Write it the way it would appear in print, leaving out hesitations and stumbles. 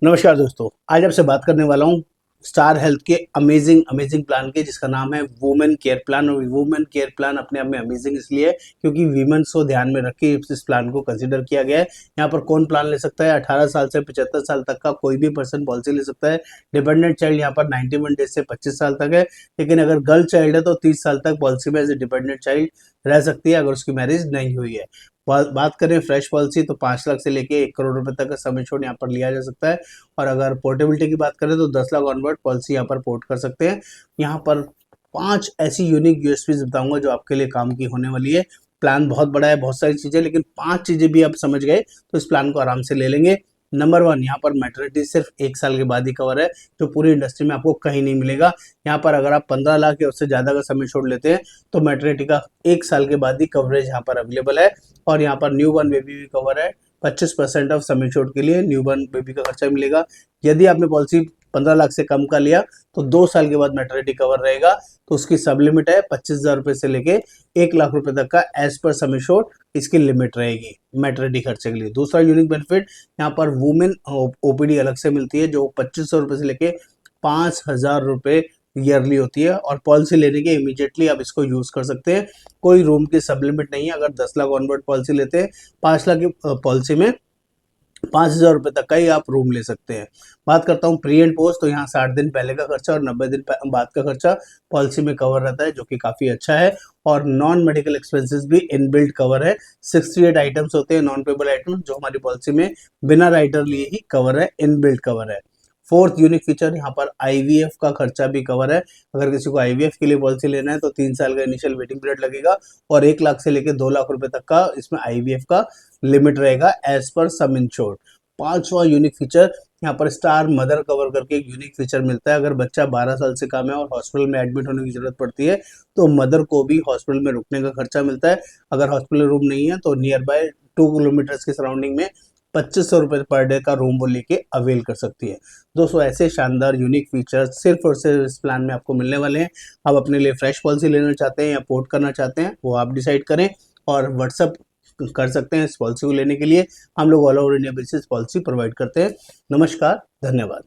नमस्कार दोस्तों, आज आपसे बात करने वाला हूँ स्टार हेल्थ के अमेजिंग प्लान के, जिसका नाम है वुमेन केयर प्लान। और वुमेन केयर प्लान अपने आप में अमेजिंग इसलिए है क्योंकि वीमेंस को ध्यान में रख के इस प्लान को कंसीडर किया गया है। यहाँ पर कौन प्लान ले सकता है? 18 साल से 75 साल तक का कोई भी पर्सन पॉलिसी ले सकता है। डिपेंडेंट चाइल्ड यहाँ पर 91 डेज से 25 साल तक है, लेकिन अगर गर्ल चाइल्ड है तो 30 साल तक पॉलिसी में एज ए डिपेंडेंट चाइल्ड रह सकती है अगर उसकी मैरिज नहीं हुई है। बात करें फ्रेश पॉलिसी तो 5 लाख से लेके 1 करोड़ रुपए तक का सम एश्योर्ड यहाँ पर लिया जा सकता है। और अगर पोर्टेबिलिटी की बात करें तो 10 लाख ऑनवर्ड पॉलिसी यहाँ पर पोर्ट कर सकते हैं। यहाँ पर 5 ऐसी यूनिक यूएसपीज बताऊंगा जो आपके लिए काम की होने वाली है। प्लान बहुत बड़ा है, बहुत सारी चीजें, लेकिन 5 चीजें भी आप समझ गए तो इस प्लान को आराम से ले लेंगे। नंबर 1, यहाँ पर मैटरनिटी सिर्फ 1 साल के बाद ही कवर है, जो पूरी इंडस्ट्री में आपको कहीं नहीं मिलेगा। यहाँ पर अगर आप 15 लाख या उससे ज्यादा का सम एश्योर्ड लेते हैं तो मैटरनिटी का 1 साल के बाद ही कवरेज यहाँ पर अवेलेबल है। और यहाँ पर न्यू बॉर्न बेबी भी कवर है। 25% ऑफ सम एश्योर्ड के लिए न्यू बॉर्न बेबी का खर्चा मिलेगा। यदि आपने पॉलिसी 15 लाख से कम का लिया तो 2 साल के बाद मैटरनिटी कवर रहेगा। तो उसकी सब लिमिट है 25,000 रुपए से लेके 1 लाख रुपए तक का एज पर सम एश्योर्ड इसकी लिमिट रहेगी मैटरनिटी खर्चे के लिए। दूसरा यूनिक बेनिफिट, यहाँ पर वुमेन ओपीडी अलग से मिलती है जो 2500 रुपए से लेके 5,000 रुपए ईयरली होती है। और पॉलिसी लेने के इमीडिएटली आप इसको यूज कर सकते हैं। कोई रूम की सब लिमिट नहीं है। अगर 10 लाख ऑनवर्ड पॉलिसी लेते हैं, 5 लाख की पॉलिसी में 5,000 रुपए तक का ही आप रूम ले सकते हैं। बात करता हूँ प्री एंड पोस्ट, तो यहाँ 60 दिन पहले का खर्चा और 90 दिन बाद का खर्चा पॉलिसी में कवर रहता है, जो कि काफी अच्छा है। और नॉन मेडिकल एक्सपेंसेस भी इनबिल्ट कवर है। 68 आइटम्स होते हैं नॉन पेबल आइटम्स, जो हमारी पॉलिसी में बिना राइटर लिए ही कवर है, इनबिल्ट कवर है। फोर्थ यूनिक फीचर, यहाँ पर आईवीएफ का खर्चा भी कवर है। अगर किसी को आईवीएफ के लिए पॉलिसी लेना है तो 3 साल का इनिशियल वेटिंग पीरियड लगेगा और 1 लाख से लेकर 2 लाख रुपए तक का इसमें आईवीएफ का लिमिट रहेगा एज पर सम इंश्योर्ड। पांचवा यूनिक फीचर, यहाँ पर स्टार मदर कवर करके एक यूनिक फीचर मिलता है। अगर बच्चा 12 साल से कम है और हॉस्पिटल में एडमिट होने की जरूरत पड़ती है तो मदर को भी हॉस्पिटल में रुकने का खर्चा मिलता है। अगर हॉस्पिटल रूम नहीं है तो नियर बाय 2 किलोमीटर की सराउंडिंग में 2500 रुपए पर डे का रूम वो लेके अवेल कर सकती है। दोस्तों, ऐसे शानदार यूनिक फीचर्स सिर्फ और सिर्फ इस प्लान में आपको मिलने वाले हैं। आप अपने लिए फ्रेश पॉलिसी लेना चाहते हैं या पोर्ट करना चाहते हैं, वो आप डिसाइड करें और व्हाट्सअप कर सकते हैं इस पॉलिसी को लेने के लिए। हम लोग all over India basis policy provide करते हैं। नमस्कार, धन्यवाद।